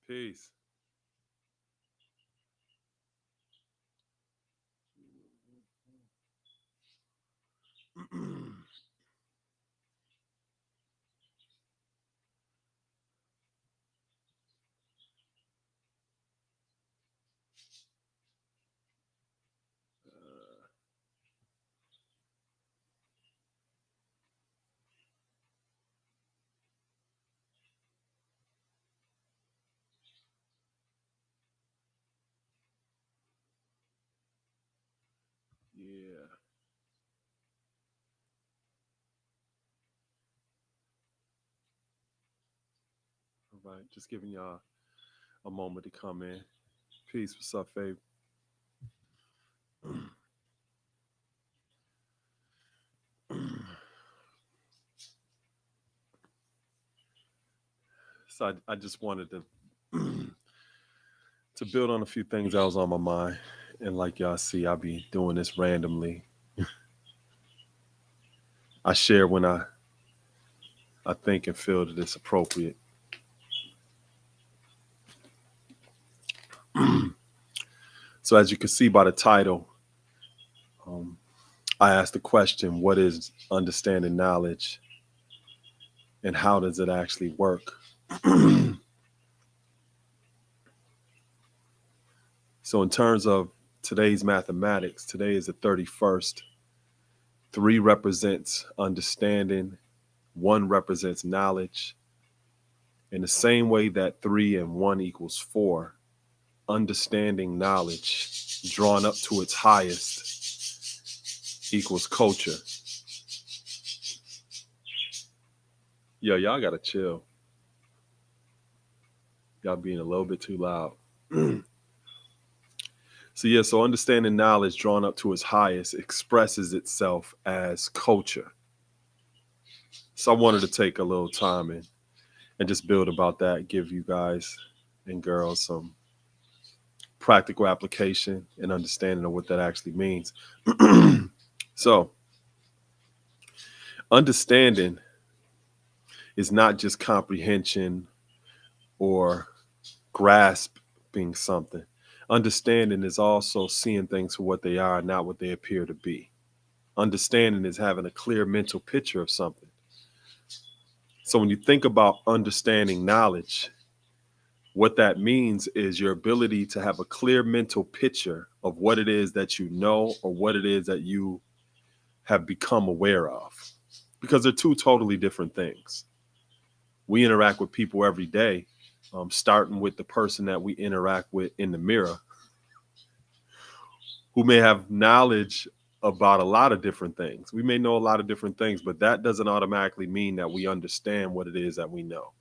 Peace. Yeah. All right. Just giving y'all a moment to come in. Peace. What's up, Fabe? So I just wanted to to build on a few things that was on my mind. And like y'all see, I'll be doing this randomly. I share when I think and feel that it's appropriate. So as you can see by the title, um, I asked the question, what is understanding knowledge and how does it actually work? So in terms of today's mathematics, today is the 31st. 3 represents understanding, 1 represents knowledge. In the same way that 3 and 1 equals 4, understanding knowledge drawn up to its highest equals culture. Yo, y'all gotta chill. Y'all being a little bit too loud. So understanding knowledge drawn up to its highest expresses itself as culture. So I wanted to take a little time and just build about that, give you guys and girls some practical application and understanding of what that actually means. So understanding is not just comprehension or grasping something. Understanding is also seeing things for what they are, not what they appear to be. Understanding is having a clear mental picture of something. So when you think about understanding knowledge, what that means is your ability to have a clear mental picture of what it is that you know or what it is that you have become aware of. Because they're 2 totally different things. We interact with people every day, starting with the person that we interact with in the mirror, who may have knowledge about a lot of different things. We may know a lot of different things, but that doesn't automatically mean that we understand what it is that we know.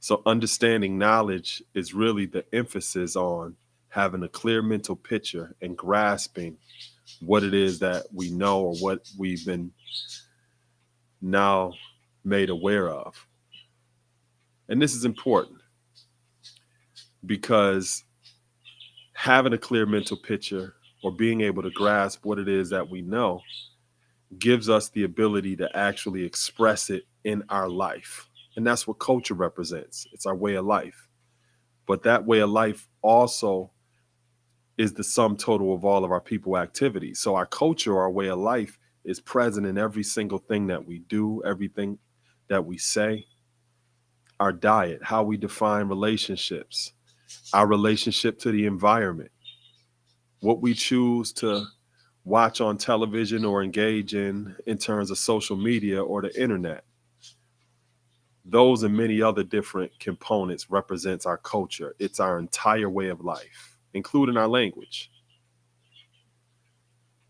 So understanding knowledge is really the emphasis on having a clear mental picture and grasping what it is that we know or what we've been now made aware of. And this is important because having a clear mental picture or being able to grasp what it is that we know gives us the ability to actually express it in our life. And that's what culture represents. It's our way of life. But that way of life also is the sum total of all of our people activities. So our culture, our way of life is present in every single thing that we do, everything that we say, our diet, how we define relationships, our relationship to the environment, what we choose to watch on television or engage in terms of social media or the internet. Those and many other different components represents our culture. It's our entire way of life, including our language.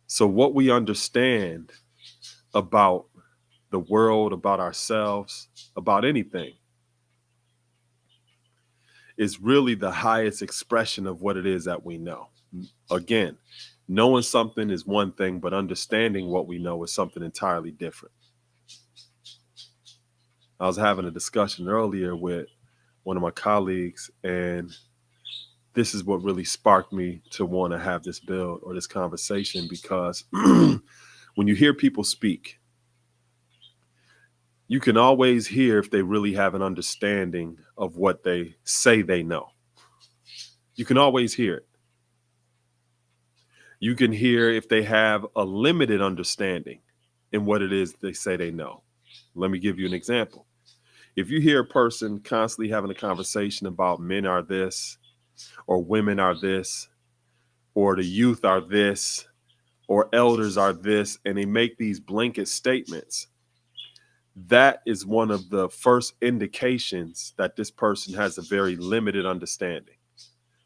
So what we understand about the world, about ourselves, about anything is really the highest expression of what it is that we know. Again, knowing something is one thing, but understanding what we know is something entirely different. I was having a discussion earlier with one of my colleagues, and this is what really sparked me to want to have this build or this conversation, because when you hear people speak, You can always hear if they really have an understanding of what they say they know. You can always hear it. You can hear if they have a limited understanding in what it is they say they know. Let me give you an example. If you hear a person constantly having a conversation about men are this, or women are this, or the youth are this, or elders are this, and they make these blanket statements, that is one of the first indications that this person has a very limited understanding.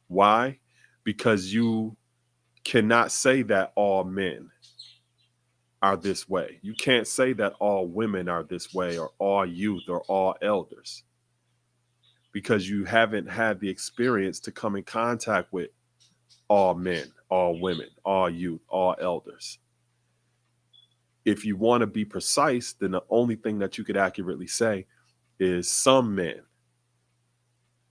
Why? Because you cannot say that all men are this way. You can't say that all women are this way, or all youth, or all elders, because you haven't had the experience to come in contact with all men, all women, all youth, all elders. If you want to be precise, then the only thing that you could accurately say is some men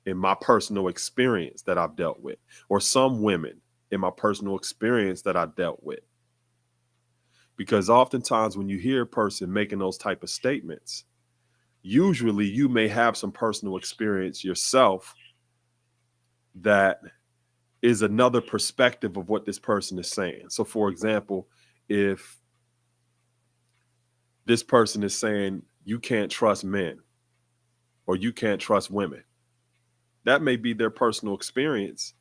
in my personal experience that I've dealt with, or some women in my personal experience that I dealt with. Because oftentimes when you hear a person making those type of statements, usually you may have some personal experience yourself that is another perspective of what this person is saying. So for example, if this person is saying you can't trust men or you can't trust women, that may be their personal experience,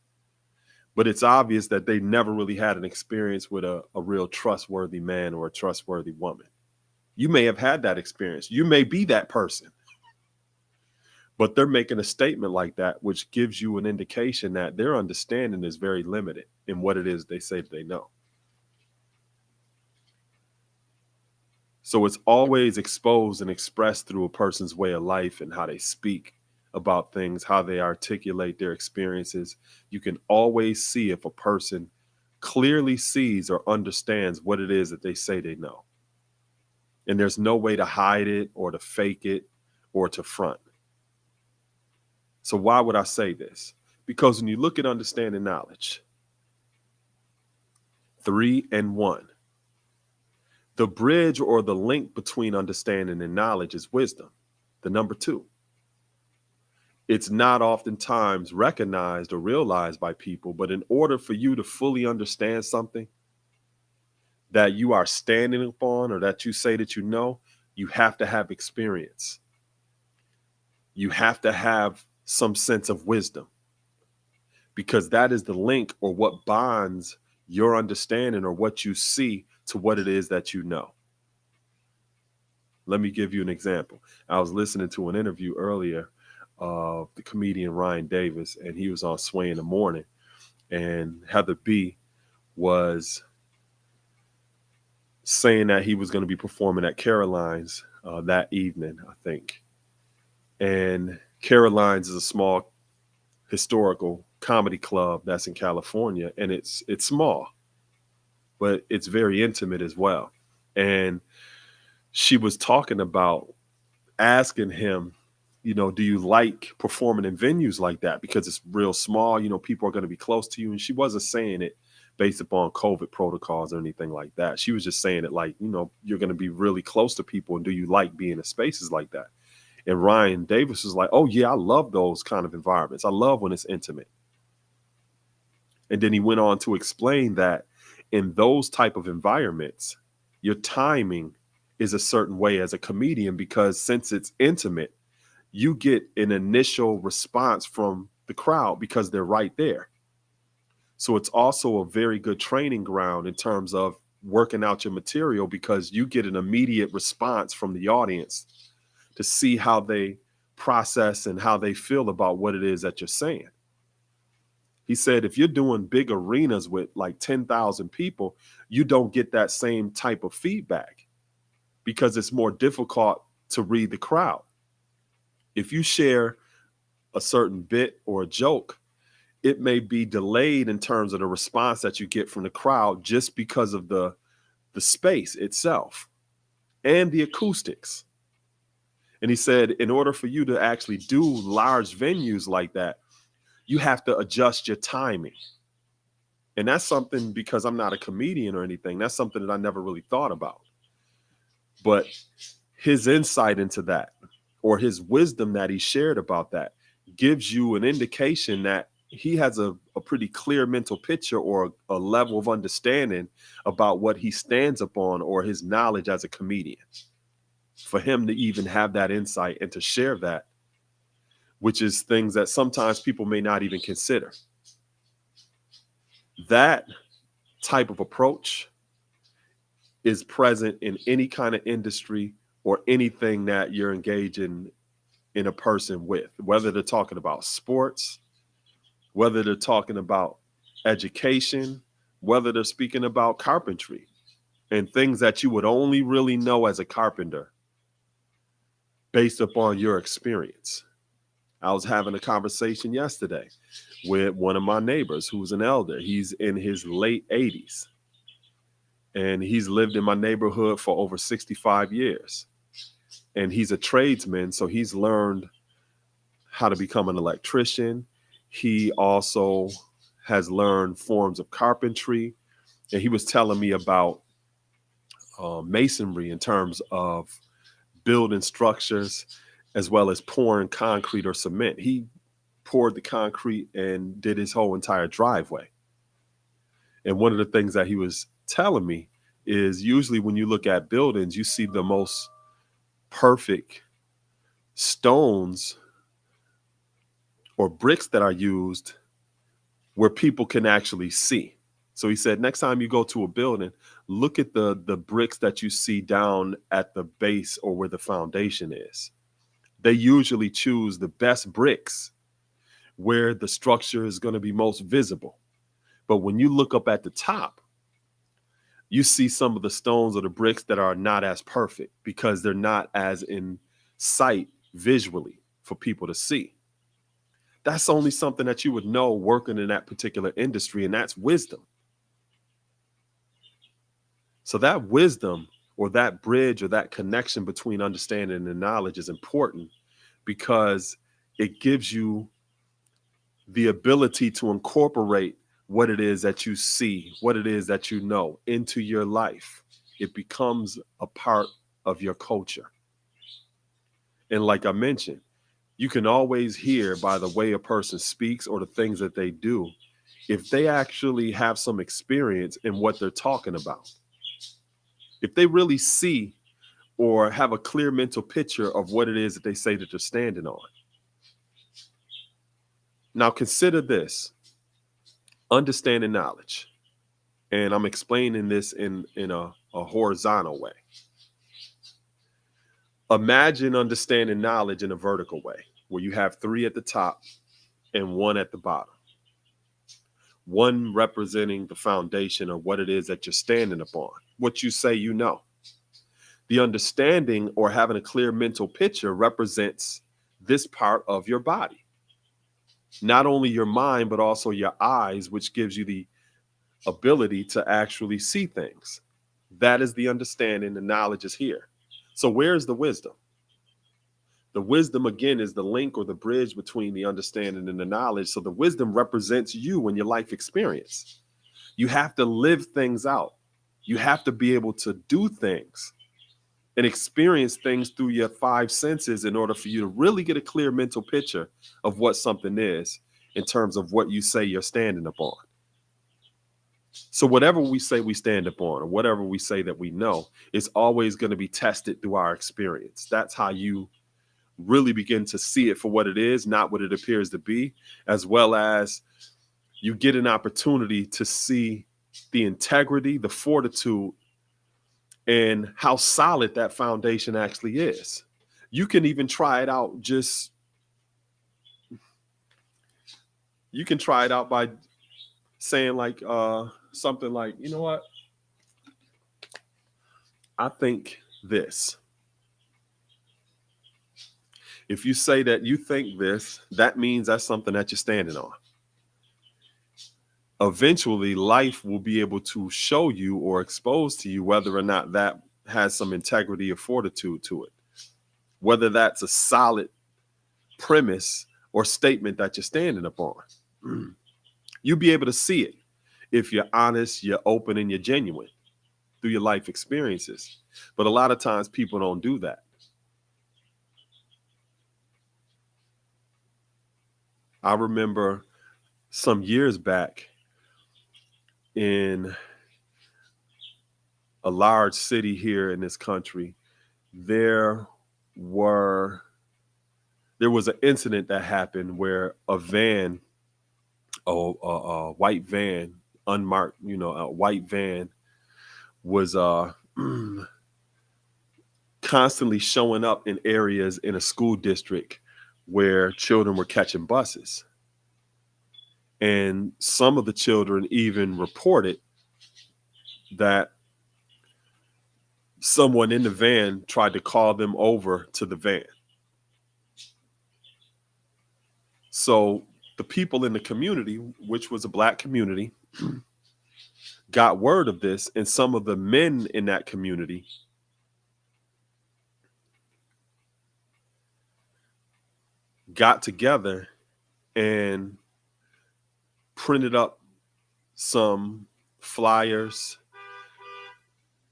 but it's obvious that they never really had an experience with a real trustworthy man or a trustworthy woman. You may have had that experience. You may be that person, but they're making a statement like that, which gives you an indication that their understanding is very limited in what it is they say they know. So it's always exposed and expressed through a person's way of life and how they speak about things, how they articulate their experiences. You can always see if a person clearly sees or understands what it is that they say they know. And there's no way to hide it or to fake it or to front. So why would I say this? Because when you look at understanding knowledge, 3 and 1, the bridge or the link between understanding and knowledge is wisdom, the number 2. It's not oftentimes recognized or realized by people, but in order for you to fully understand something that you are standing upon or that you say that you know, you have to have experience. You have to have some sense of wisdom, because that is the link or what bonds your understanding or what you see to what it is that you know. Let me give you an example. I was listening to an interview earlier of the comedian Ryan Davis, and he was on Sway in the Morning, and Heather B was saying that he was going to be performing at Caroline's that evening, I think. And Caroline's is a small historical comedy club that's in California, and it's small, but it's very intimate as well. And she was talking about asking him, do you like performing in venues like that? Because it's real small, people are going to be close to you. And she wasn't saying it based upon COVID protocols or anything like that. She was just saying it like, you're going to be really close to people. And do you like being in spaces like that? And Ryan Davis was like, oh yeah, I love those kind of environments. I love when it's intimate. And then he went on to explain that in those type of environments, your timing is a certain way as a comedian, because since it's intimate, you get an initial response from the crowd because they're right there. So it's also a very good training ground in terms of working out your material, because you get an immediate response from the audience to see how they process and how they feel about what it is that you're saying. He said, if you're doing big arenas with like 10,000 people, you don't get that same type of feedback because it's more difficult to read the crowd. If you share a certain bit or a joke, it may be delayed in terms of the response that you get from the crowd just because of the space itself and the acoustics. And he said, in order for you to actually do large venues like that, you have to adjust your timing. And that's something, because I'm not a comedian or anything, that's something that I never really thought about. But his insight into that, or his wisdom that he shared about that, gives you an indication that he has a pretty clear mental picture or a level of understanding about what he stands upon or his knowledge as a comedian. For him to even have that insight and to share that, which is things that sometimes people may not even consider. That type of approach is present in any kind of industry or anything that you're engaging in a person with, whether they're talking about sports, whether they're talking about education, whether they're speaking about carpentry and things that you would only really know as a carpenter based upon your experience. I was having a conversation yesterday with one of my neighbors who's an elder. He's in his late 80s and he's lived in my neighborhood for over 65 years. And he's a tradesman, so he's learned how to become an electrician. He also has learned forms of carpentry. And he was telling me about masonry in terms of building structures as well as pouring concrete or cement. He poured the concrete and did his whole entire driveway. And one of the things that he was telling me is usually when you look at buildings, you see the most perfect stones or bricks that are used where people can actually see. So he said, next time you go to a building, look at the bricks that you see down at the base or where the foundation is. They usually choose the best bricks where the structure is going to be most visible. But when you look up at the top, you see some of the stones or the bricks that are not as perfect because they're not as in sight visually for people to see. That's only something that you would know working in that particular industry, and that's wisdom. So that wisdom or that bridge or that connection between understanding and knowledge is important because it gives you the ability to incorporate what it is that you see, what it is that you know into your life. It becomes a part of your culture. And like I mentioned, you can always hear by the way a person speaks or the things that they do, if they actually have some experience in what they're talking about. If they really see or have a clear mental picture of what it is that they say that they're standing on. Now consider this, understanding knowledge. And I'm explaining this in a horizontal way. Imagine understanding knowledge in a vertical way, where you have 3 at the top and 1 at the bottom. 1 representing the foundation of what it is that you're standing upon, what you say you know. The understanding or having a clear mental picture represents this part of your body. Not only your mind, but also your eyes, which gives you the ability to actually see things. That is the understanding. The knowledge is here. So where's the wisdom? The wisdom, again, is the link or the bridge between the understanding and the knowledge. So the wisdom represents you and your life experience. You have to live things out. You have to be able to do things and experience things through your 5 senses in order for you to really get a clear mental picture of what something is in terms of what you say you're standing upon. So whatever we say we stand upon or whatever we say that we know is always going to be tested through our experience. That's how you really begin to see it for what it is, not what it appears to be, as well as you get an opportunity to see the integrity, the fortitude, and how solid that foundation actually is. You can even try it out you can try it out by saying like something like, you know what? I think this. If you say that you think this, that means that's something that you're standing on. Eventually, life will be able to show you or expose to you whether or not that has some integrity or fortitude to it. Whether that's a solid premise or statement that you're standing upon. You'll be able to see it if you're honest, you're open, and you're genuine through your life experiences. But a lot of times people don't do that. I remember some years back in a large city here in this country, there were there was an incident that happened where a van, a white van, unmarked, a white van was constantly showing up in areas in a school district where children were catching buses. And some of the children even reported that someone in the van tried to call them over to the van. So the people in the community, which was a Black community, got word of this, and some of the men in that community got together and printed up some flyers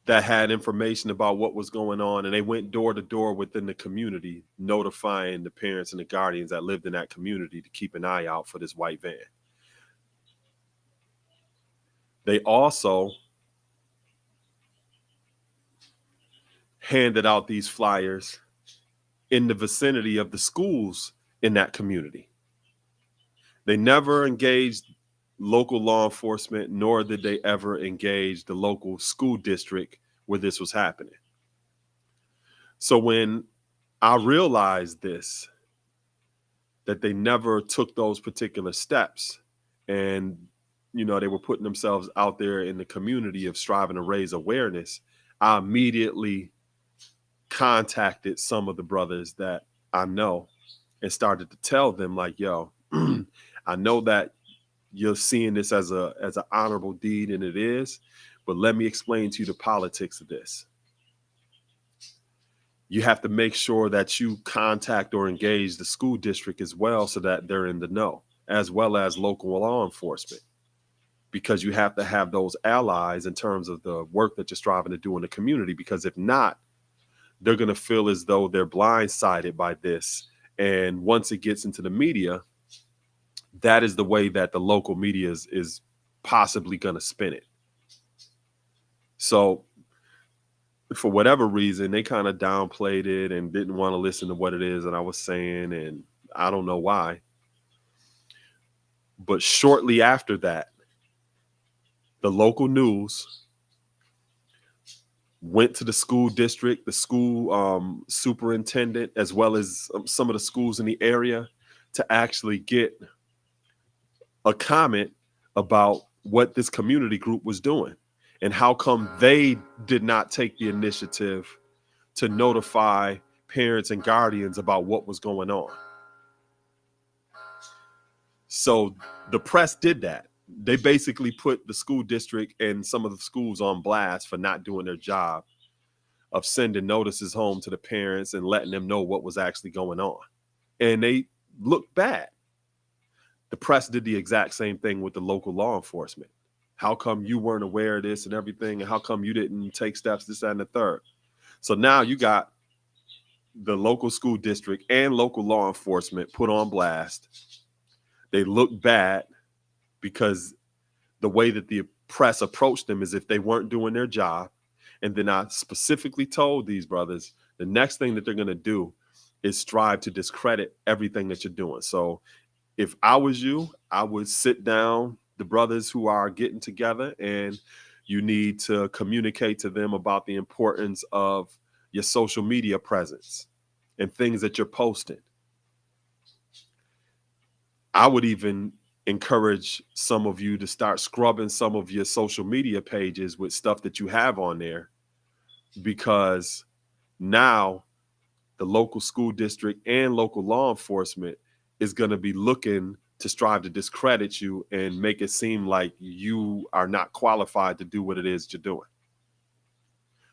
that had information about what was going on, and they went door to door within the community, notifying the parents and the guardians that lived in that community to keep an eye out for this white van. They also handed out these flyers in the vicinity of the schools in that community. They never engaged local law enforcement, nor did they ever engage the local school district where this was happening. So when I realized this, that they never took those particular steps, and they were putting themselves out there in the community of striving to raise awareness, I immediately contacted some of the brothers that I know and started to tell them, like, yo, I know that you're seeing this as an honorable deed, and it is, but let me explain to you the politics of this. You have to make sure that you contact or engage the school district as well, so that they're in the know, as well as local law enforcement, because you have to have those allies in terms of the work that you're striving to do in the community, because if not, they're going to feel as though they're blindsided by this. And once it gets into the media, that is the way that the local media is possibly going to spin it. So for whatever reason, they kind of downplayed it and didn't want to listen to what it is that I was saying. And I don't know why. But shortly after that, the local news went to the school district, the school superintendent, as well as some of the schools in the area, to actually get a comment about what this community group was doing and how come they did not take the initiative to notify parents and guardians about what was going on. So the press did that. They basically put the school district and some of the schools on blast for not doing their job of sending notices home to the parents and letting them know what was actually going on. And they looked bad. The press did the exact same thing with the local law enforcement. How come you weren't aware of this and everything? And how come you didn't take steps, this, that, and the third? So now you got the local school district and local law enforcement put on blast. They look bad because the way that the press approached them is if they weren't doing their job. And then I specifically told these brothers, the next thing that they're going to do is strive to discredit everything that you're doing. So if I was you, I would sit down the brothers who are getting together, and you need to communicate to them about the importance of your social media presence and things that you're posting. I would even encourage some of you to start scrubbing some of your social media pages with stuff that you have on there, because now the local school district and local law enforcement is going to be looking to strive to discredit you and make it seem like you are not qualified to do what it is you're doing.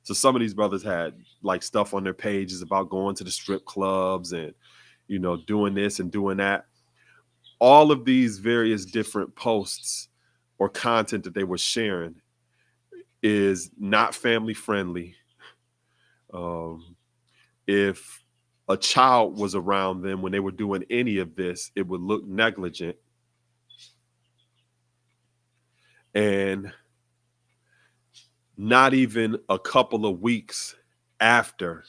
So some of these brothers had like stuff on their pages about going to the strip clubs and, doing this and doing that. All of these various different posts or content that they were sharing is not family friendly. If a child was around them when they were doing any of this, it would look negligent. And not even a couple of weeks after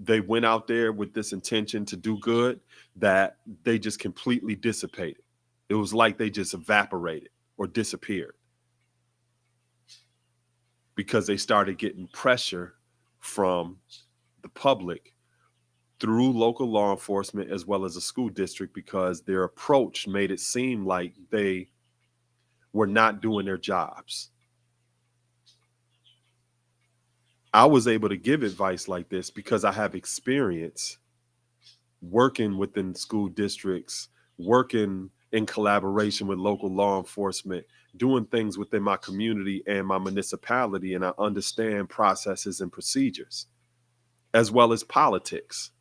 they went out there with this intention to do good, that they just completely dissipated. It was like they just evaporated or disappeared because they started getting pressure from the public through local law enforcement as well as the school district, because their approach made it seem like they were not doing their jobs. I was able to give advice like this because I have experience working within school districts, working in collaboration with local law enforcement, doing things within my community and my municipality, and I understand processes and procedures, as well as politics.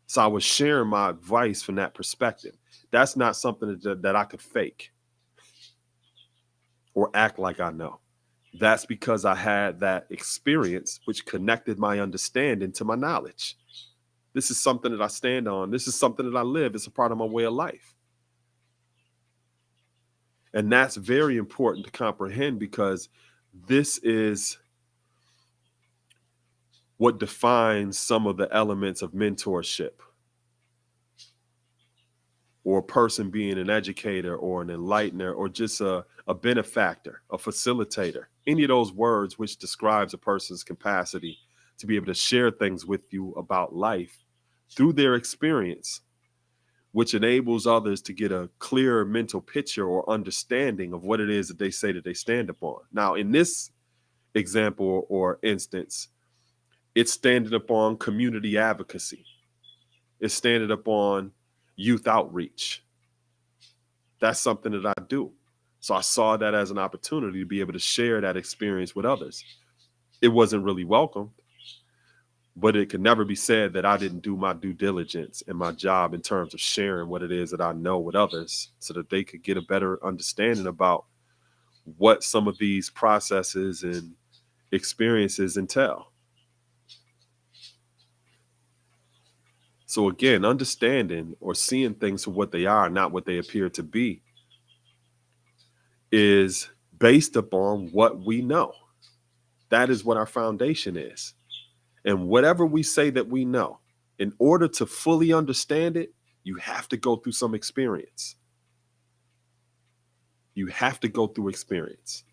So I was sharing my advice from that perspective. That's not something that I could fake or act like I know. That's because I had that experience, which connected my understanding to my knowledge. This is something that I stand on. This is something that I live. It's a part of my way of life. And that's very important to comprehend, because this is what defines some of the elements of mentorship, or a person being an educator or an enlightener or just a benefactor, a facilitator. Any of those words which describes a person's capacity to be able to share things with you about life through their experience, which enables others to get a clearer mental picture or understanding of what it is that they say that they stand upon. Now, in this example or instance, it's standing upon community advocacy. It's standing upon youth outreach. That's something that I do. So I saw that as an opportunity to be able to share that experience with others. It wasn't really welcomed, but it can never be said that I didn't do my due diligence and my job in terms of sharing what it is that I know with others, so that they could get a better understanding about what some of these processes and experiences entail. So again, understanding or seeing things for what they are, not what they appear to be, is based upon what we know. That is what our foundation is. And whatever we say that we know, in order to fully understand it, you have to go through some experience. You have to go through experience,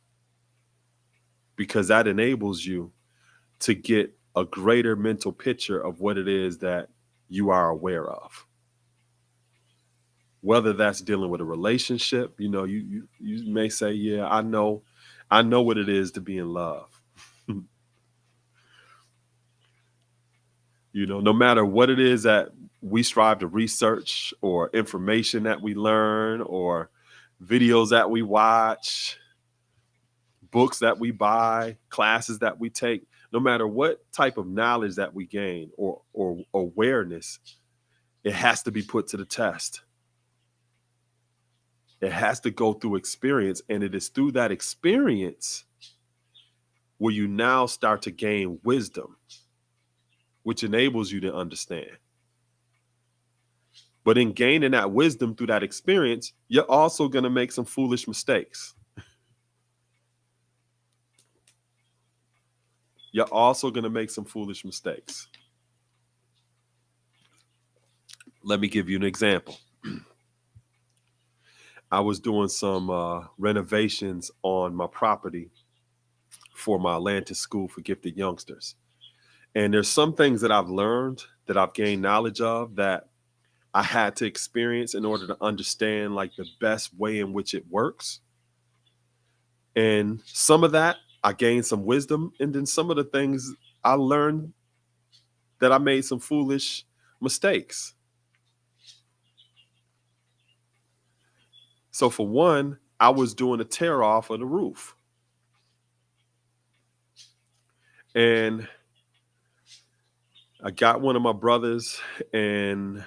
because that enables you to get a greater mental picture of what it is that you are aware of. Whether that's dealing with a relationship, you may say, yeah, I know what it is to be in love. No matter what it is that we strive to research, or information that we learn, or videos that we watch, books that we buy, classes that we take, no matter what type of knowledge that we gain or awareness, it has to be put to the test. It has to go through experience, and it is through that experience where you now start to gain wisdom, which enables you to understand. But in gaining that wisdom through that experience, you're also going to make some foolish mistakes. You're also going to make some foolish mistakes. Let me give you an example. I was doing some renovations on my property for my Atlantis school for gifted youngsters. And there's some things that I've learned, that I've gained knowledge of, that I had to experience in order to understand like the best way in which it works. And some of that I gained some wisdom. And then some of the things I learned that I made some foolish mistakes. So for one, I was doing a tear off of the roof. And I got one of my brothers and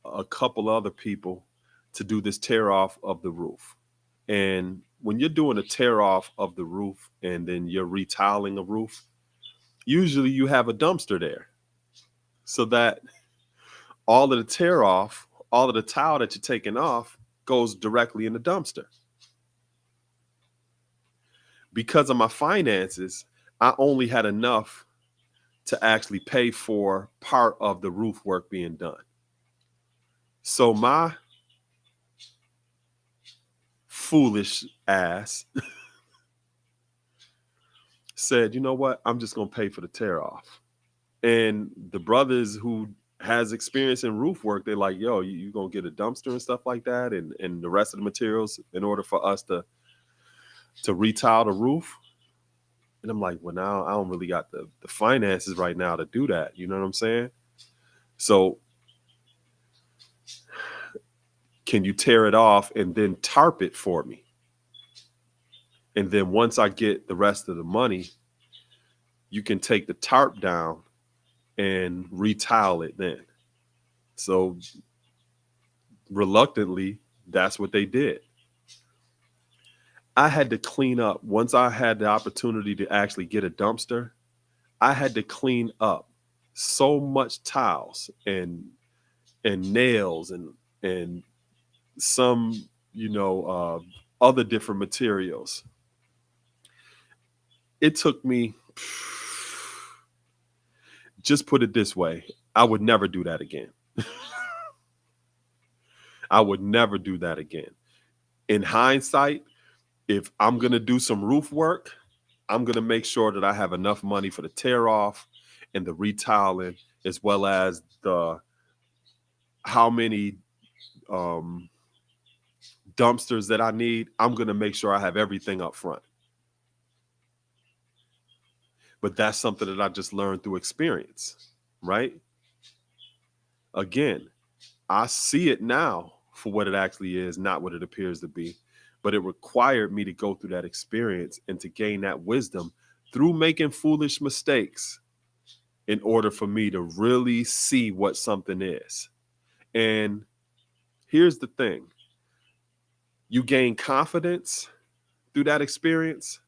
a couple other people to do this tear off of the roof. And when you're doing a tear off of the roof and then you're retiling a roof, usually you have a dumpster there. so that all of the tear off, all of the tile that you're taking off goes directly in the dumpster. Because of my finances, I only had enough to actually pay for part of the roof work being done. So my foolish ass said, you know what? I'm just going to pay for the tear off. And the brothers who has experience in roof work, they're like, yo, you going to get a dumpster and stuff like that and the rest of the materials in order for us to retile the roof. And I'm like, well, now I don't really got the finances right now to do that. You know what I'm saying? So can you tear it off and then tarp it for me? And then once I get the rest of the money, you can take the tarp down and retile it then. So reluctantly, that's what they did. I had to clean up. Once I had the opportunity to actually get a dumpster, I had to clean up so much tiles and nails and some, other different materials. It took me, just put it this way, I would never do that again. I would never do that again. In hindsight, if I'm going to do some roof work, I'm going to make sure that I have enough money for the tear off and the retiling, as well as the how many dumpsters that I need. I'm going to make sure I have everything up front. But that's something that I just learned through experience, right? Again, I see it now for what it actually is, not what it appears to be. But it required me to go through that experience and to gain that wisdom through making foolish mistakes in order for me to really see what something is. And here's the thing. You gain confidence through that experience,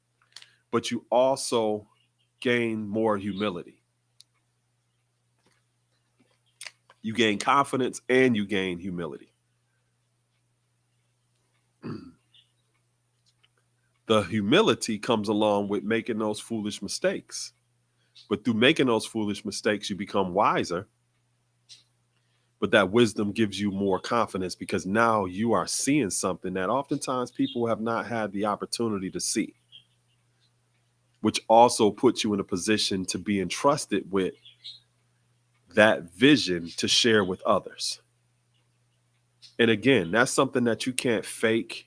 but you also gain more humility. You gain confidence and you gain humility. The humility comes along with making those foolish mistakes. But through making those foolish mistakes, you become wiser. But that wisdom gives you more confidence because now you are seeing something that oftentimes people have not had the opportunity to see, which also puts you in a position to be entrusted with that vision to share with others. And again, that's something that you can't fake.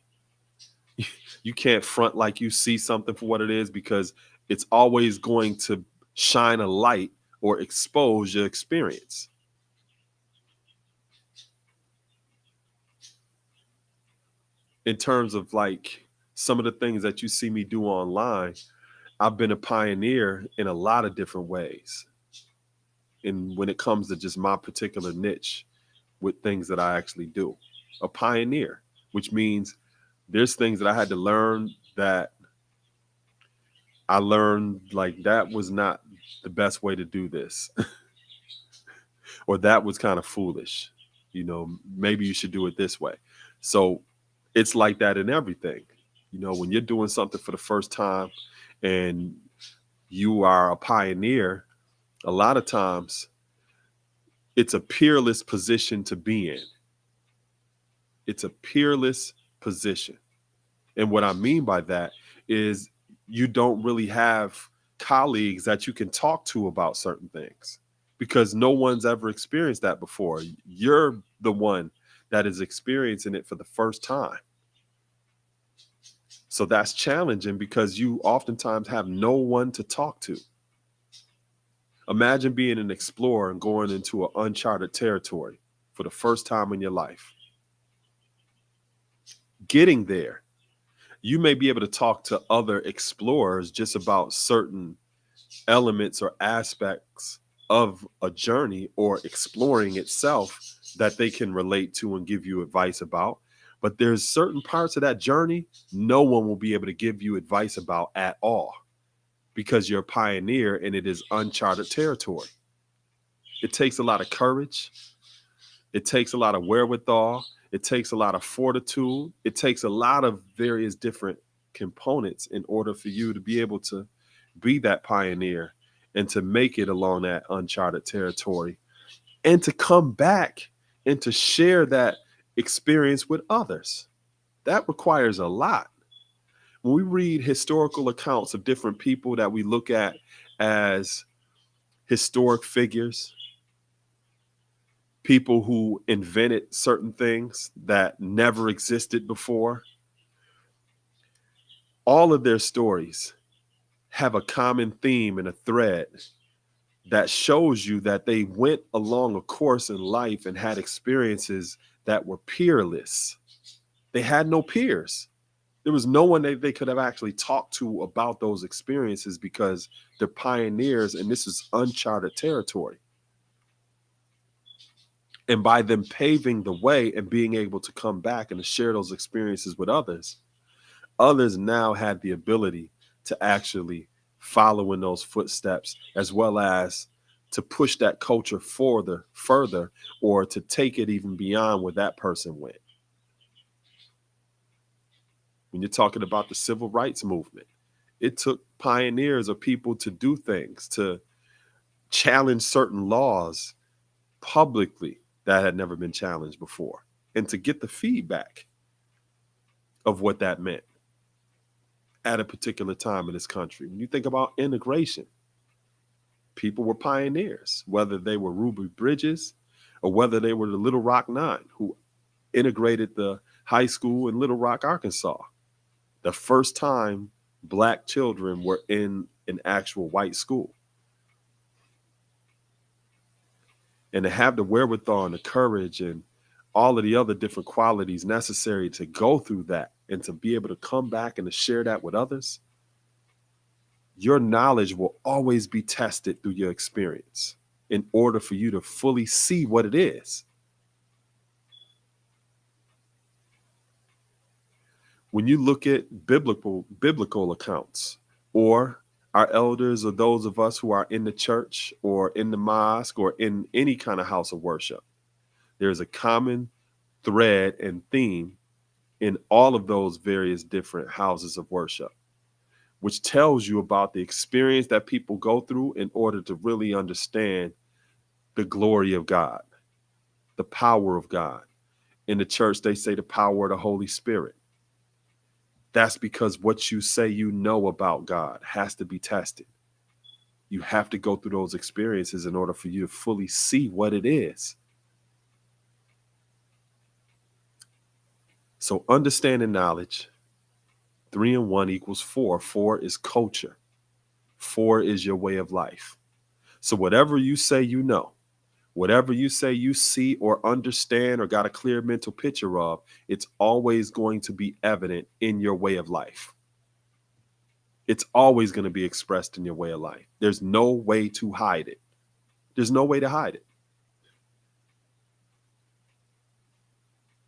You can't front like you see something for what it is, because it's always going to shine a light or expose your experience. In terms of like some of the things that you see me do online, I've been a pioneer in a lot of different ways. And when it comes to just my particular niche with things that I actually do, a pioneer, which means there's things that I had to learn that I learned like that was not the best way to do this. Or that was kind of foolish. Maybe you should do it this way. So it's like that in everything. When you're doing something for the first time and you are a pioneer, a lot of times it's a peerless position to be in. It's a peerless position. And what I mean by that is you don't really have colleagues that you can talk to about certain things because no one's ever experienced that before. You're the one that is experiencing it for the first time. So that's challenging because you oftentimes have no one to talk to. Imagine being an explorer and going into an uncharted territory for the first time in your life. Getting there, you may be able to talk to other explorers just about certain elements or aspects of a journey or exploring itself that they can relate to and give you advice about. But there's certain parts of that journey no one will be able to give you advice about at all because you're a pioneer and it is uncharted territory. It takes a lot of courage. It takes a lot of wherewithal. It takes a lot of fortitude. It takes a lot of various different components in order for you to be able to be that pioneer and to make it along that uncharted territory and to come back and to share that experience with others. That requires a lot. When we read historical accounts of different people that we look at as historic figures, people who invented certain things that never existed before, all of their stories have a common theme and a thread that shows you that they went along a course in life and had experiences that were peerless. They had no peers. There was no one that they could have actually talked to about those experiences because they're pioneers and this is uncharted territory. And by them paving the way and being able to come back and to share those experiences with others, others now had the ability to actually follow in those footsteps, as well as to push that culture further, or to take it even beyond where that person went. When you're talking about the civil rights movement, it took pioneers or people to do things, to challenge certain laws publicly that had never been challenged before, and to get the feedback of what that meant at a particular time in this country. When you think about integration, people were pioneers, whether they were Ruby Bridges or whether they were the Little Rock Nine, who integrated the high school in Little Rock, Arkansas. The first time Black children were in an actual white school. And to have the wherewithal and the courage and all of the other different qualities necessary to go through that and to be able to come back and to share that with others, your knowledge will always be tested through your experience in order for you to fully see what it is. When you look at biblical accounts, or our elders, or those of us who are in the church or in the mosque or in any kind of house of worship, there's a common thread and theme in all of those various different houses of worship, which tells you about the experience that people go through in order to really understand the glory of God, the power of God. In the church, they say the power of the Holy Spirit. That's because what you say you know about God has to be tested. You have to go through those experiences in order for you to fully see what it is. So understanding knowledge, 3 and 1 equals 4. 4 is culture. 4 is your way of life. So whatever you say you know, whatever you say you see or understand or got a clear mental picture of, it's always going to be evident in your way of life. It's always going to be expressed in your way of life. There's no way to hide it. There's no way to hide it.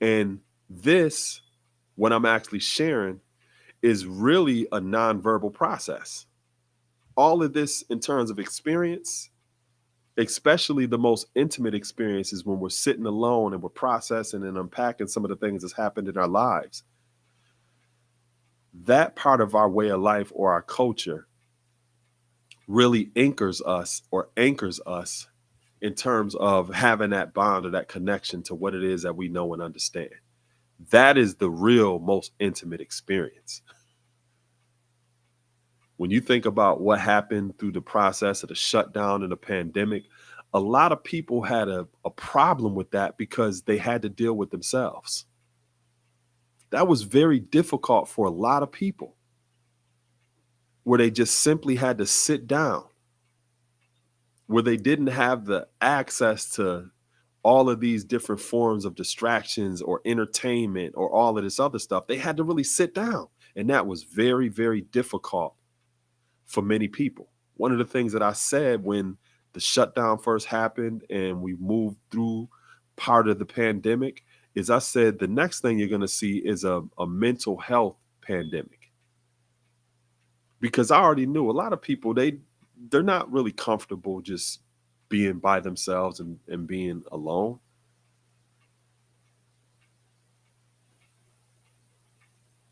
And this, what I'm actually sharing, is really a nonverbal process. All of this in terms of experience, especially the most intimate experiences when we're sitting alone and we're processing and unpacking some of the things that's happened in our lives. That part of our way of life or our culture really anchors us in terms of having that bond or that connection to what it is that we know and understand. That is the real most intimate experience. When you think about what happened through the process of the shutdown and the pandemic, a lot of people had a problem with that because they had to deal with themselves. That was very difficult for a lot of people, where they just simply had to sit down, where they didn't have the access to all of these different forms of distractions or entertainment or all of this other stuff. They had to really sit down. And that was very, very difficult for many people. One of the things that I said when the shutdown first happened and we moved through part of the pandemic is I said the next thing you're going to see is a mental health pandemic. Because I already knew a lot of people, they're not really comfortable just being by themselves and being alone.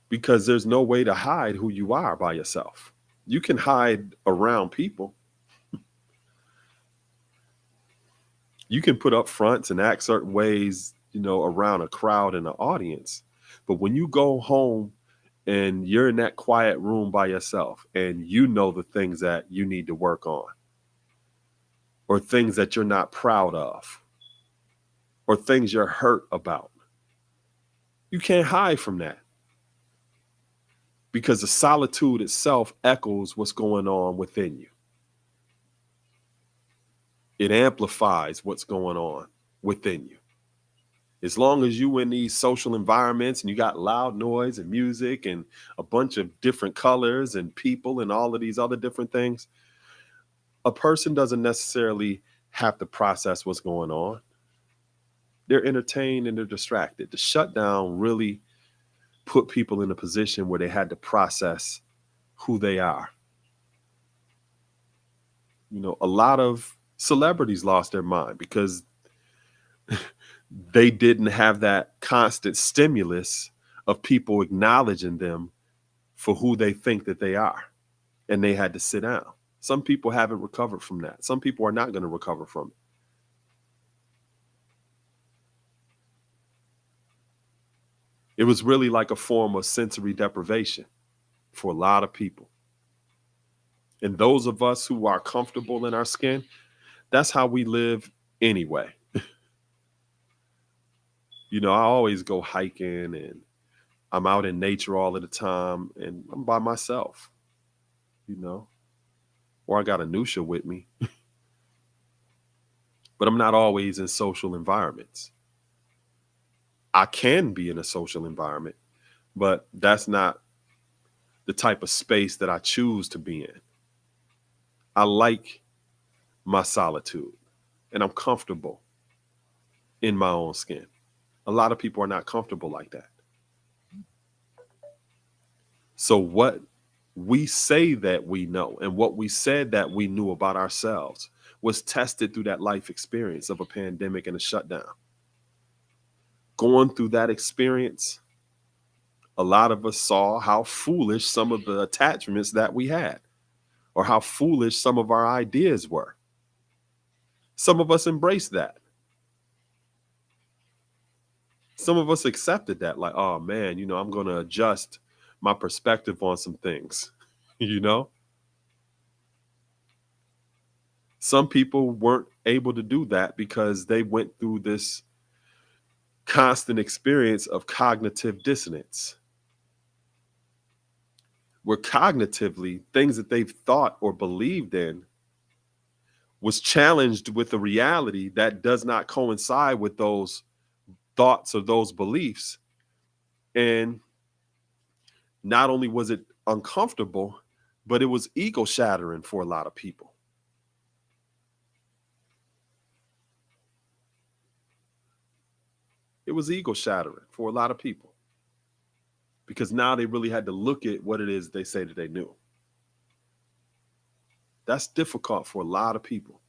Because there's no way to hide who you are by yourself. You can hide around people. You can put up fronts and act certain ways, around a crowd and an audience. But when you go home and you're in that quiet room by yourself and you know the things that you need to work on, or things that you're not proud of, or things you're hurt about, you can't hide from that, because the solitude itself echoes what's going on within you. It amplifies what's going on within you. As long as you in these social environments and you got loud noise and music and a bunch of different colors and people and all of these other different things, a person doesn't necessarily have to process what's going on. They're entertained and they're distracted. The shutdown really put people in a position where they had to process who they are. A lot of celebrities lost their mind because they didn't have that constant stimulus of people acknowledging them for who they think that they are. And they had to sit down. Some people haven't recovered from that. Some people are not going to recover from it. It was really like a form of sensory deprivation for a lot of people. And those of us who are comfortable in our skin, that's how we live anyway. I always go hiking and I'm out in nature all of the time and I'm by myself, or I got Anusha with me. But I'm not always in social environments. I can be in a social environment, but that's not the type of space that I choose to be in. I like my solitude and I'm comfortable in my own skin. A lot of people are not comfortable like that. So what we say that we know and what we said that we knew about ourselves was tested through that life experience of a pandemic and a shutdown. Going through that experience, a lot of us saw how foolish some of the attachments that we had, or how foolish some of our ideas were. Some of us embraced that. Some of us accepted that, like, oh man, I'm going to adjust my perspective on some things, Some people weren't able to do that because they went through this constant experience of cognitive dissonance, where cognitively things that they've thought or believed in was challenged with a reality that does not coincide with those thoughts or those beliefs. And not only was it uncomfortable, but it was ego shattering for a lot of people. It was ego shattering for a lot of people because now they really had to look at what it is they say that they knew. That's difficult for a lot of people.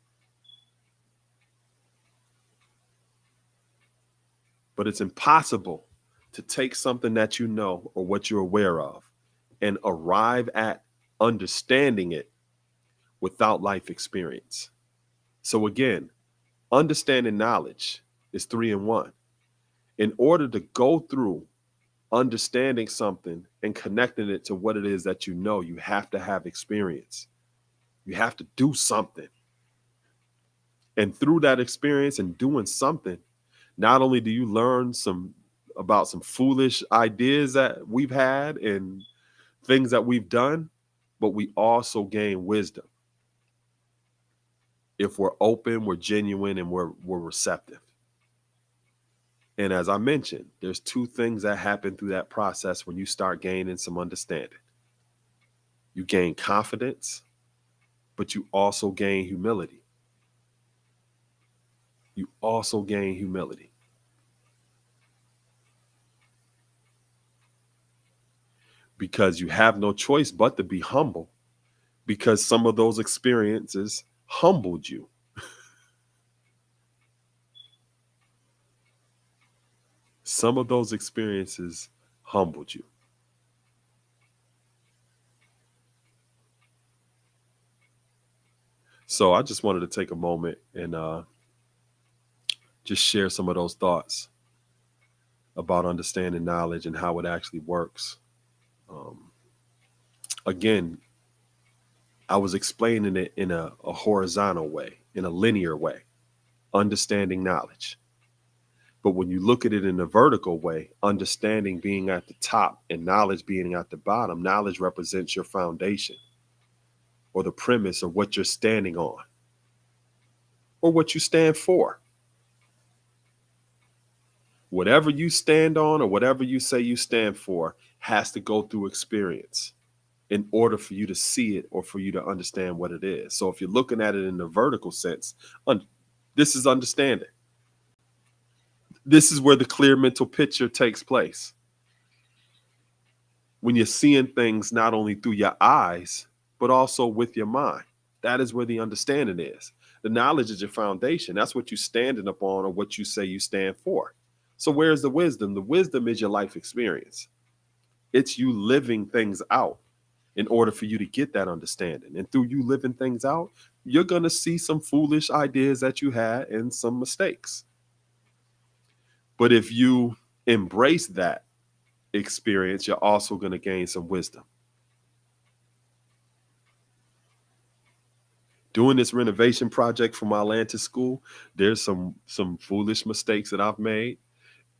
But it's impossible to take something that you know or what you're aware of and arrive at understanding it without life experience. So again, understanding knowledge is 3 in 1. In order to go through understanding something and connecting it to what it is that you know, you have to have experience. You have to do something. And through that experience and doing something, not only do you learn about some foolish ideas that we've had and things that we've done, but we also gain wisdom. If we're open, we're genuine, and we're receptive. And as I mentioned, there's 2 things that happen through that process when you start gaining some understanding. You gain confidence, but you also gain humility. You also gain humility. Because you have no choice but to be humble, because some of those experiences humbled you. Some of those experiences humbled you. So I just wanted to take a moment and just share some of those thoughts about understanding knowledge and how it actually works. Um, Again, I was explaining it in a horizontal way, in a linear way, understanding knowledge. But when you look at it in a vertical way, understanding being at the top and knowledge being at the bottom, knowledge represents your foundation or the premise of what you're standing on or what you stand for. Whatever you stand on or whatever you say you stand for has to go through experience in order for you to see it or for you to understand what it is. So if you're looking at it in the vertical sense, this is understanding. This is where the clear mental picture takes place. When you're seeing things not only through your eyes, but also with your mind. That is where the understanding is. The knowledge is your foundation. That's what you're standing upon or what you say you stand for. So where's the wisdom? The wisdom is your life experience. It's you living things out in order for you to get that understanding. And through you living things out, you're going to see some foolish ideas that you had and some mistakes. But if you embrace that experience, you're also going to gain some wisdom. Doing this renovation project for my Atlantis school, there's some foolish mistakes that I've made,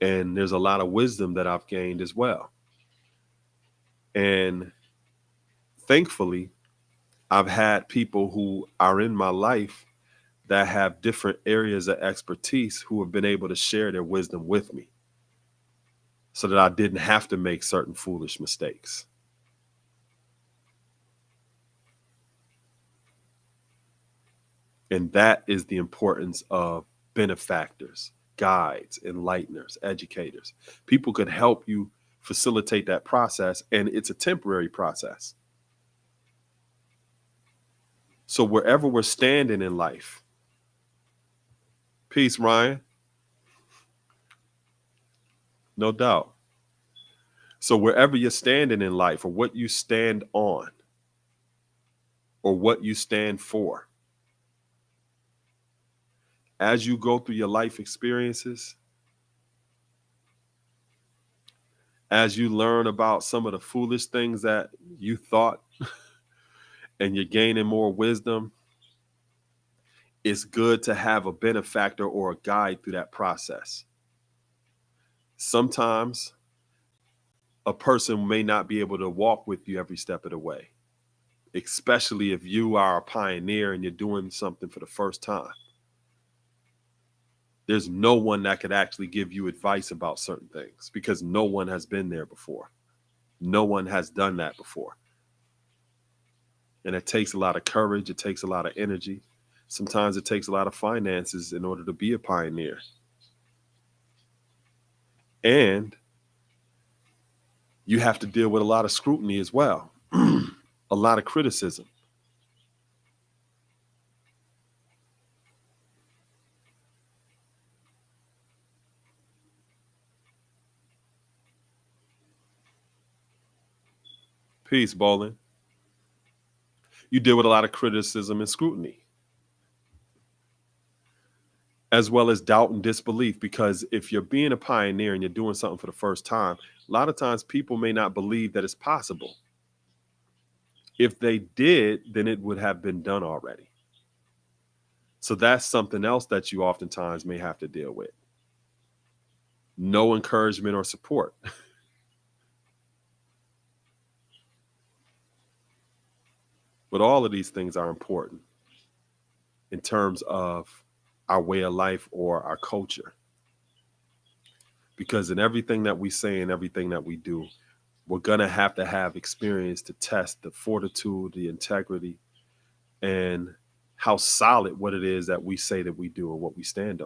and there's a lot of wisdom that I've gained as well. And thankfully, I've had people who are in my life that have different areas of expertise who have been able to share their wisdom with me so that I didn't have to make certain foolish mistakes. And that is the importance of benefactors, guides, enlighteners, educators. People could help you facilitate that process, and it's a temporary process. So wherever we're standing in life, peace, Ryan, no doubt. So wherever you're standing in life or what you stand on or what you stand for, as you go through your life experiences, as you learn about some of the foolish things that you thought and you're gaining more wisdom, it's good to have a benefactor or a guide through that process. Sometimes a person may not be able to walk with you every step of the way, especially if you are a pioneer and you're doing something for the first time. There's no one that could actually give you advice about certain things because no one has been there before. No one has done that before. And it takes a lot of courage. It takes a lot of energy. Sometimes it takes a lot of finances in order to be a pioneer. And you have to deal with a lot of scrutiny as well, a lot of criticism. Peace, Bolin. You deal with a lot of criticism and scrutiny, as well as doubt and disbelief. Because if you're being a pioneer and you're doing something for the first time, a lot of times people may not believe that it's possible. If they did, then it would have been done already. So that's something else that you oftentimes may have to deal with. No encouragement or support. But all of these things are important in terms of our way of life or our culture. Because in everything that we say and everything that we do, we're going to have experience to test the fortitude, the integrity, and how solid what it is that we say that we do and what we stand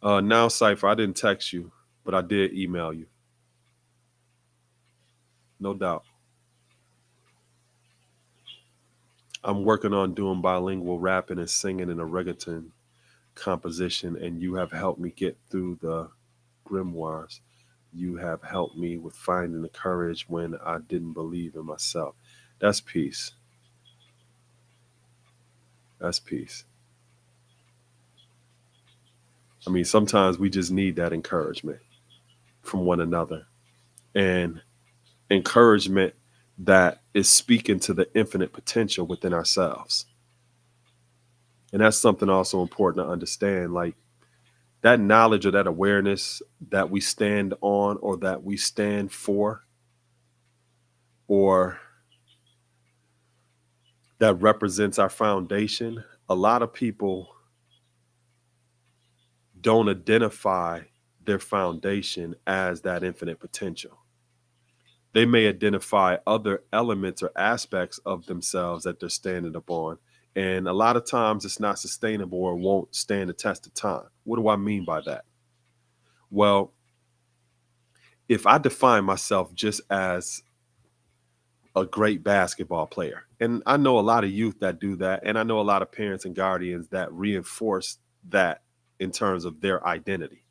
on. Now, Cypher, I didn't text you, but I did email you. No doubt. I'm working on doing bilingual rapping and singing in a reggaeton composition, and you have helped me get through the grimoires. You have helped me with finding the courage when I didn't believe in myself. That's peace. That's peace. I mean, sometimes we just need that encouragement from one another, and encouragement that is speaking to the infinite potential within ourselves. And that's something also important to understand. Like that knowledge or that awareness that we stand on or that we stand for, or that represents our foundation. A lot of people don't identify their foundation as that infinite potential. They may identify other elements or aspects of themselves that they're standing upon. And a lot of times it's not sustainable or won't stand the test of time. What do I mean by that? Well, if I define myself just as a great basketball player, and I know a lot of youth that do that, and I know a lot of parents and guardians that reinforce that in terms of their identity.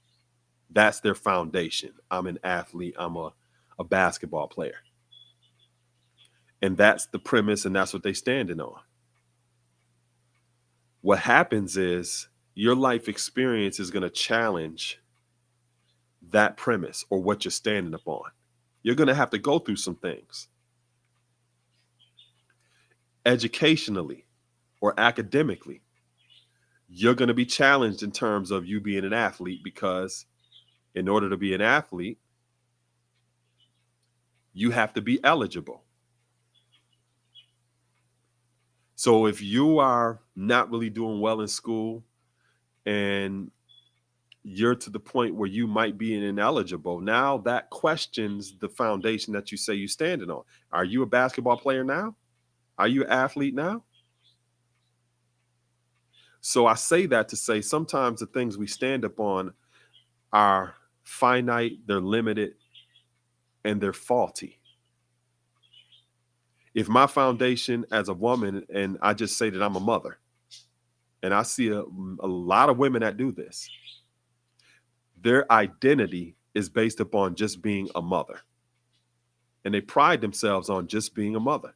That's their foundation. I'm an athlete, I'm a basketball player. And that's the premise, and that's what they standing on. What happens is your life experience is going to challenge that premise or what you're standing upon. You're going to have to go through some things educationally or academically. You're going to be challenged in terms of you being an athlete, because in order to be an athlete, you have to be eligible. So if you are not really doing well in school and you're to the point where you might be ineligible, now that questions the foundation that you say you're standing on. Are you a basketball player now? Are you an athlete now? So I say that to say sometimes the things we stand upon are finite, they're limited, and they're faulty. If my foundation as a woman, and I just say that I'm a mother, and I see a lot of women that do this, their identity is based upon just being a mother. And they pride themselves on just being a mother.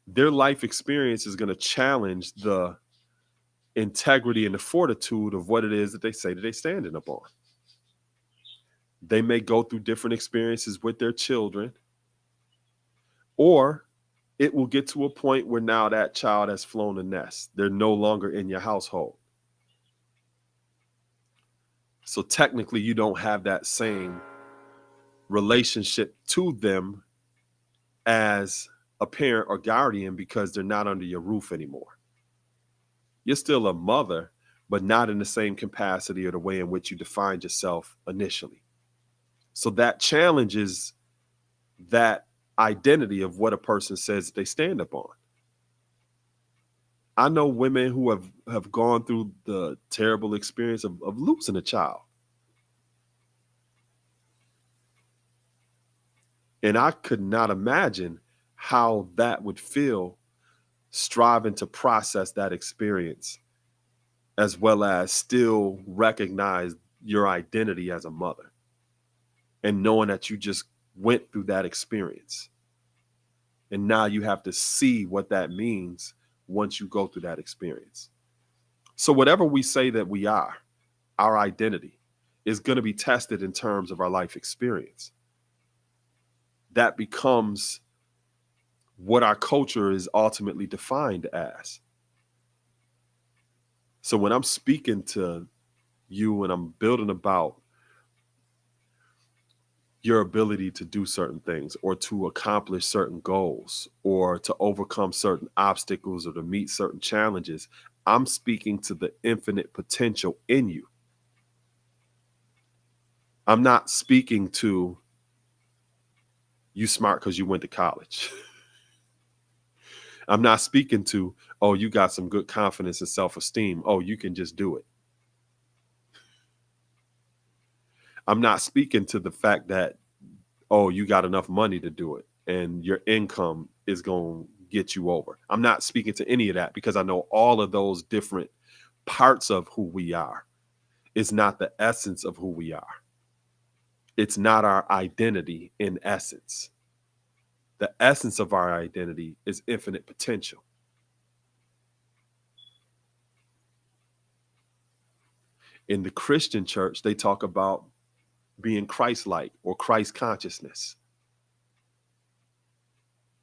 Their life experience is going to challenge the integrity and the fortitude of what it is that they say that they're standing upon. They may go through different experiences with their children, or it will get to a point where now that child has flown the nest. They're no longer in your household. So technically, you don't have that same relationship to them as a parent or guardian because they're not under your roof anymore. You're still a mother, but not in the same capacity or the way in which you defined yourself initially. So that challenges that identity of what a person says they stand upon. I know women who have gone through the terrible experience of losing a child. And I could not imagine how that would feel, striving to process that experience, as well as still recognize your identity as a mother and knowing that you just went through that experience. And now you have to see what that means once you go through that experience. So whatever we say that we are, our identity is going to be tested in terms of our life experience. That becomes what our culture is ultimately defined as. So when I'm speaking to you and I'm building about your ability to do certain things or to accomplish certain goals or to overcome certain obstacles or to meet certain challenges, I'm speaking to the infinite potential in you. I'm not speaking to you smart because you went to college. I'm not speaking to, oh, you got some good confidence and self-esteem. Oh, you can just do it. I'm not speaking to the fact that, oh, you got enough money to do it and your income is going to get you over. I'm not speaking to any of that because I know all of those different parts of who we are is not the essence of who we are. It's not our identity in essence. The essence of our identity is infinite potential. In the Christian church, they talk about being Christ-like or Christ consciousness.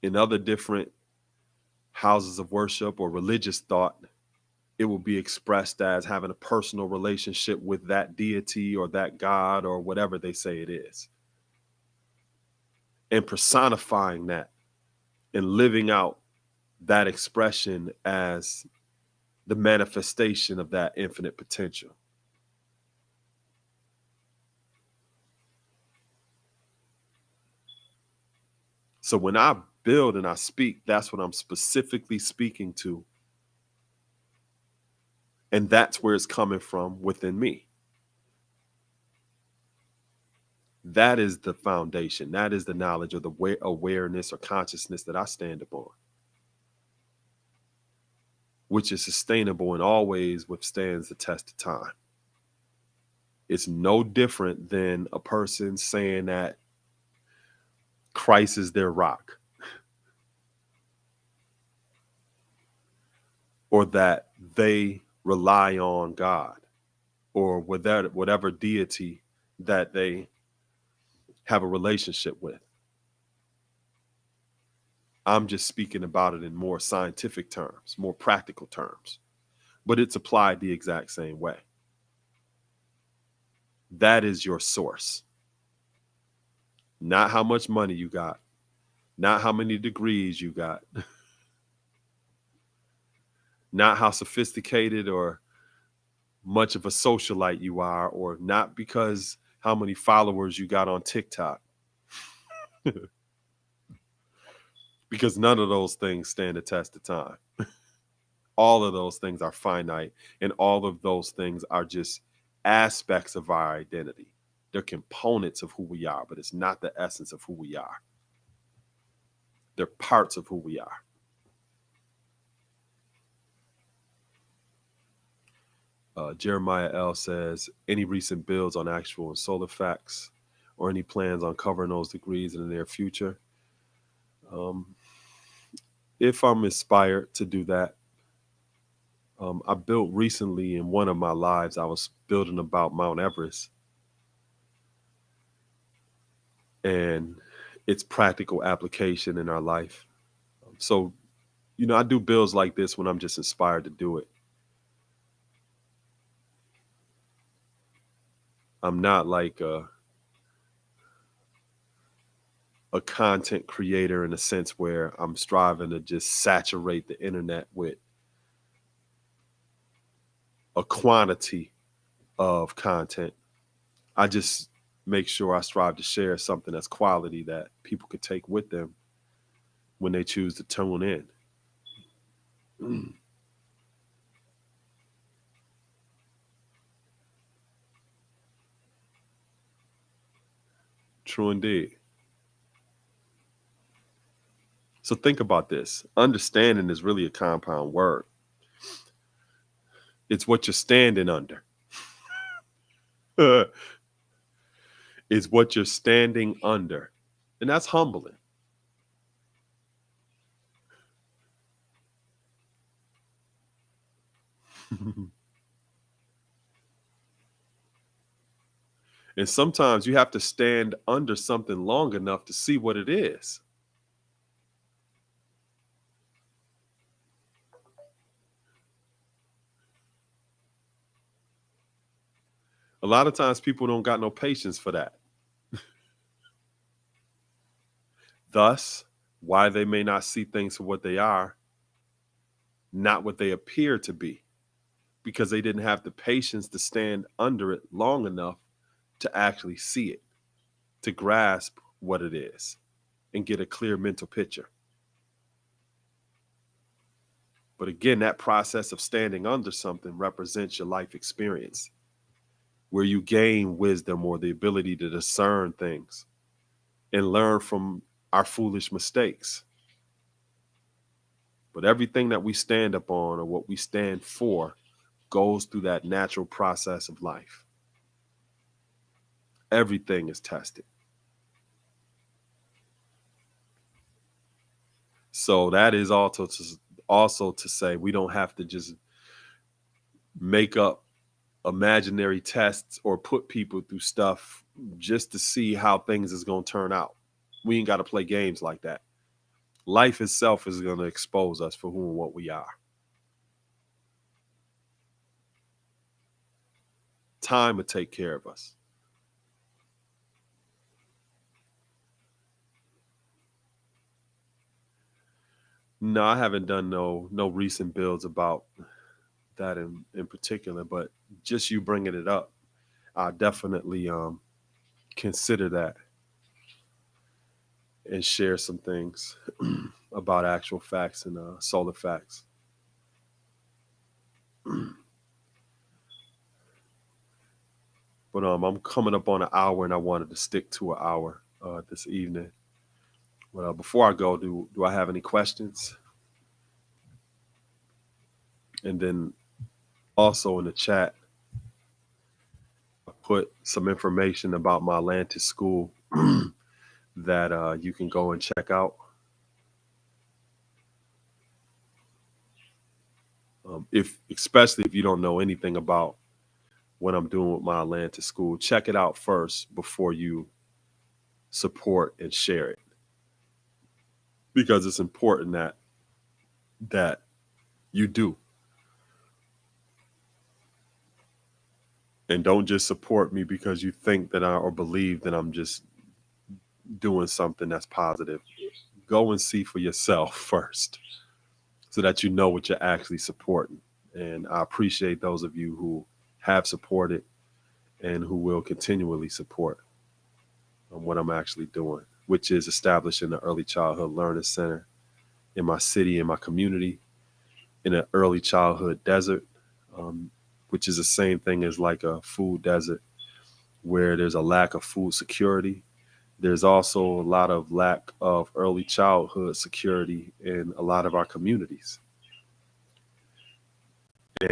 In other different houses of worship or religious thought, it will be expressed as having a personal relationship with that deity or that God or whatever they say it is. And personifying that and living out that expression as the manifestation of that infinite potential. So when I build and I speak, that's what I'm specifically speaking to. And that's where it's coming from within me. That is the foundation. That is the knowledge or the awareness or consciousness that I stand upon, which is sustainable and always withstands the test of time. It's no different than a person saying that Christ is their rock, or that they rely on God, or whatever deity that they have a relationship with. I'm just speaking about it in more scientific terms, more practical terms, but it's applied the exact same way. That is your source. Not how much money you got, not how many degrees you got, not how sophisticated or much of a socialite you are, or not because how many followers you got on TikTok. Because none of those things stand the test of time. All of those things are finite, and all of those things are just aspects of our identity. They're components of who we are, but it's not the essence of who we are. They're parts of who we are. Jeremiah L. says, any recent builds on actual and solar facts or any plans on covering those degrees in the near future? If I'm inspired to do that, I built recently in one of my lives, I was building about Mount Everest and its practical application in our life. So, I do builds like this when I'm just inspired to do it. I'm not like a content creator in a sense where I'm striving to just saturate the internet with a quantity of content. I just make sure I strive to share something that's quality that people could take with them when they choose to tune in. True indeed. So think about this. Understanding is really a compound word. It's what you're standing under. It's what you're standing under. And that's humbling. And sometimes you have to stand under something long enough to see what it is. A lot of times people don't got no patience for that. Thus, why they may not see things for what they are, not what they appear to be, because they didn't have the patience to stand under it long enough to actually see it, to grasp what it is, and get a clear mental picture. But again, that process of standing under something represents your life experience, where you gain wisdom or the ability to discern things and learn from our foolish mistakes. But everything that we stand upon or what we stand for goes through that natural process of life. Everything is tested. So that is also to say we don't have to just make up imaginary tests or put people through stuff just to see how things is going to turn out. We ain't got to play games like that. Life itself is going to expose us for who and what we are. Time will take care of us. No, I haven't done no recent builds about that in particular, but just you bringing it up, I definitely consider that and share some things about actual facts and solar facts. But I'm coming up on an hour, and I wanted to stick to an hour this evening. But before I go, do I have any questions? And then also in the chat, I put some information about my Atlantis school that you can go and check out. Especially if you don't know anything about what I'm doing with my Atlantis school, check it out first before you support and share it, because it's important that you do, and don't just support me because you think that or believe that I'm just doing something that's positive. Go and see for yourself first, so that you know what you're actually supporting. And I appreciate those of you who have supported and who will continually support on what I'm actually doing, which is establishing the Early Childhood Learning Center in my city, in my community, in an early childhood desert, which is the same thing as like a food desert where there's a lack of food security. There's also a lot of lack of early childhood security in a lot of our communities.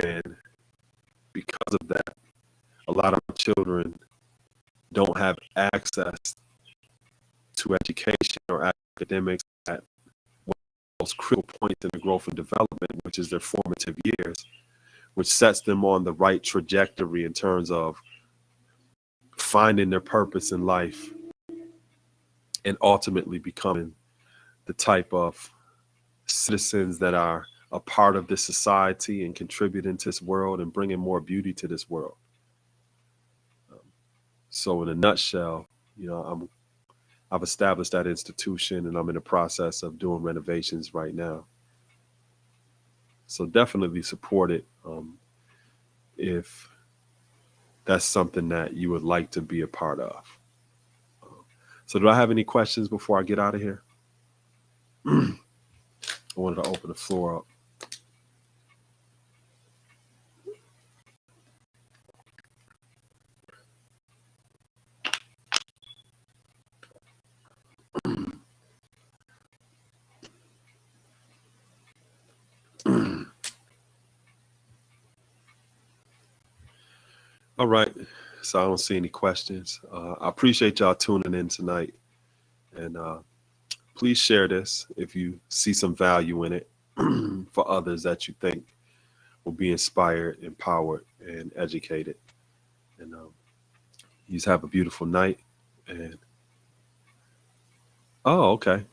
And because of that, a lot of children don't have access to education or academics at one of those critical points in the growth and development, which is their formative years, which sets them on the right trajectory in terms of finding their purpose in life and ultimately becoming the type of citizens that are a part of this society and contributing to this world and bringing more beauty to this world. So in a nutshell, I've established that institution, and I'm in the process of doing renovations right now. So definitely support it if that's something that you would like to be a part of. So do I have any questions before I get out of here? I wanted to open the floor up. All right. So I don't see any questions. I appreciate y'all tuning in tonight. And please share this if you see some value in it for others that you think will be inspired, empowered, and educated. And you just have a beautiful night. And okay.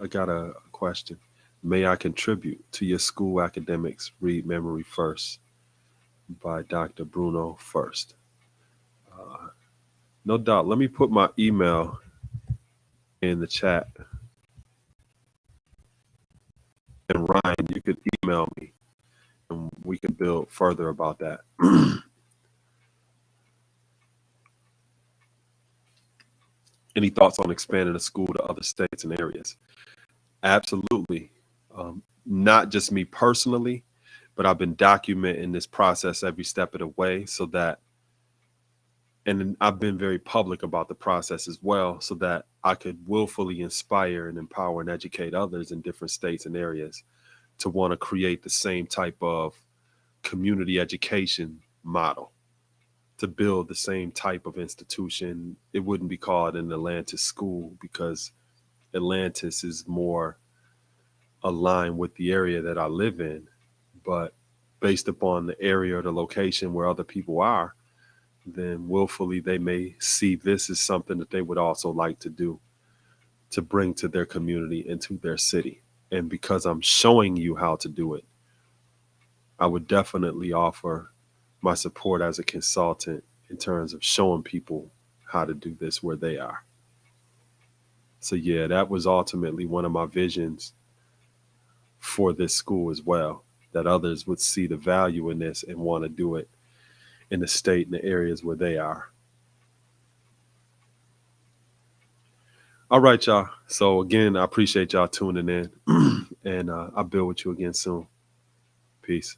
I got a question. May I contribute to your school academics? Read Memory First by Dr. Bruno First. No doubt. Let me put my email in the chat. And Ryan, you could email me and we can build further about that. Any thoughts on expanding the school to other states and areas? Absolutely. Not just me personally, but I've been documenting this process every step of the way so that, and I've been very public about the process as well, so that I could willfully inspire and empower and educate others in different states and areas to want to create the same type of community education model, to build the same type of institution. It wouldn't be called an Atlantis school because Atlantis is more aligned with the area that I live in. But based upon the area or the location where other people are, then willfully they may see this as something that they would also like to do, to bring to their community and to their city. And because I'm showing you how to do it, I would definitely offer my support as a consultant in terms of showing people how to do this where they are. So yeah, that was ultimately one of my visions for this school as well, that others would see the value in this and want to do it in the state and the areas where they are. All right, y'all. So again, I appreciate y'all tuning in, and I'll build with you again soon. Peace.